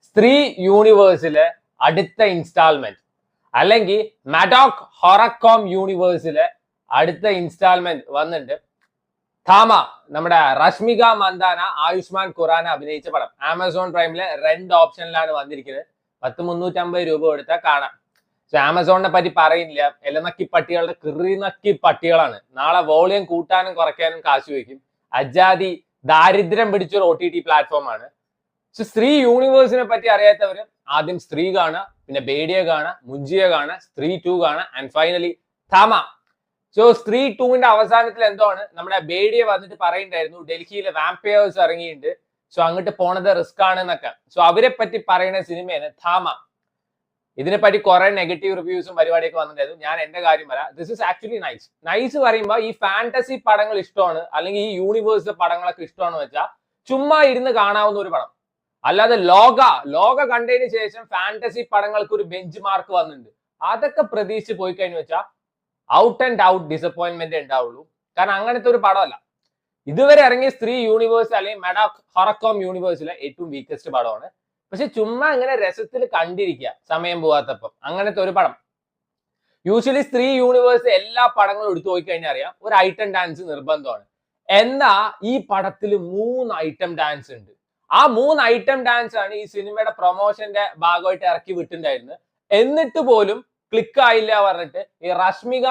സ്ത്രീ യൂണിവേഴ്സിലെ അടുത്ത ഇൻസ്റ്റാൾമെന്റ് അല്ലെങ്കിൽ മാഡോക് ഹൊറക്കോം യൂണിവേഴ്സിലെ അടുത്ത ഇൻസ്റ്റാൾമെന്റ് വന്നിട്ടുണ്ട്. ധാമ, നമ്മുടെ റഷ്മിക മന്ദാന ആയുഷ്മാൻ ഖുറാന അഭിനയിച്ച പടം ആമസോൺ പ്രൈമിലെ 2 ഓപ്ഷനിലാണ് വന്നിരിക്കുന്നത്. 350 രൂപ കൊടുത്താൽ കാണാം. ആമസോണിനെ പറ്റി പറയുന്നില്ല, എലനക്കി പട്ടികളുടെ കിറിനക്കി പട്ടികളാണ്. നാളെ വോളിയം കൂട്ടാനും കുറയ്ക്കാനും കാശ് വയ്ക്കും. അജാതി ദാരിദ്ര്യം പിടിച്ചൊരു OTT പ്ലാറ്റ്ഫോമാണ്. സ്ത്രീ യൂണിവേഴ്സിനെ പറ്റി അറിയാത്തവര് ആദ്യം സ്ത്രീ കാണുക, പിന്നെ ബേഡിയെ കാണുക, മുഞ്ചിയെ കാണുക, സ്ത്രീ 2 കാണുക, ആൻഡ് ഫൈനലി ധാമ. സ്ത്രീ 2ന്റെ അവസാനത്തിൽ എന്താണ് നമ്മുടെ ബേഡിയെ വന്നിട്ട് പറയുണ്ടായിരുന്നു ഡൽഹിയിലെ വാമ്പയേഴ്സ് ഇറങ്ങിയിട്ടുണ്ട്, അങ്ങോട്ട് പോണത് റിസ്ക് ആണ് എന്നൊക്കെ. അവരെ പറ്റി പറയുന്ന സിനിമയാണ് ധാമ. ഇതിനെപ്പറ്റി കുറെ നെഗറ്റീവ് റിവ്യൂസും പരിപാടിയൊക്കെ വന്നിട്ടുണ്ടായിരുന്നു. ഞാൻ എന്റെ കാര്യം പറയാം. ദിസ് ഇസ് ആക്ച്വലി നൈസ് പറയുമ്പോൾ ഈ ഫാന്റസി പടങ്ങൾ ഇഷ്ടമാണ്, അല്ലെങ്കിൽ ഈ യൂണിവേഴ്സ് പടങ്ങളൊക്കെ ഇഷ്ടമാണെന്ന് വെച്ചാൽ ചുമ്മാ ഇരുന്ന് കാണാവുന്ന ഒരു പടം. അല്ലാതെ ലോക കണ്ടതിന് ശേഷം ഫാന്റസി പടങ്ങൾക്ക് ഒരു ബെഞ്ച് മാർക്ക് വന്നിട്ടുണ്ട്. അതൊക്കെ പ്രതീക്ഷിച്ച് പോയി കഴിഞ്ഞു വെച്ചാൽ ഔട്ട് ആൻഡ് ഔട്ട് ഡിസപ്പോയിന്റ്മെന്റ് ഉണ്ടാവുള്ളൂ. കാരണം അങ്ങനത്തെ ഒരു പടമല്ല. ഇതുവരെ ഇറങ്ങിയ സ്ത്രീ യൂണിവേഴ്സ് അല്ലെങ്കിൽ മാഡോക് ഹൊറക്കോം യൂണിവേഴ്സിലെ ഏറ്റവും വീക്കസ്റ്റ് പടമാണ്. പക്ഷെ ചുമ്മാ ഇങ്ങനെ രസത്തിൽ കണ്ടിരിക്കുക സമയം പോവാത്തപ്പം, അങ്ങനത്തെ ഒരു പടം. യൂഷ്വലി സ്ത്രീ യൂണിവേഴ്സ് എല്ലാ പടങ്ങളും എടുത്തു പോയി കഴിഞ്ഞാൽ അറിയാം ഒരു ഐറ്റം ഡാൻസ് നിർബന്ധമാണ്. എന്നാ ഈ പടത്തിൽ 3 ഐറ്റം ഡാൻസ് ഉണ്ട്. ആ 3 ഐറ്റം ഡാൻസ് ആണ് ഈ സിനിമയുടെ പ്രൊമോഷന്റെ ഭാഗമായിട്ട് ഇറക്കി വിട്ടിട്ടുണ്ടായിരുന്നത്. എന്നിട്ട് പോലും ക്ലിക്ക് ആയില്ല പറഞ്ഞിട്ട് ഈ റഷ്മിക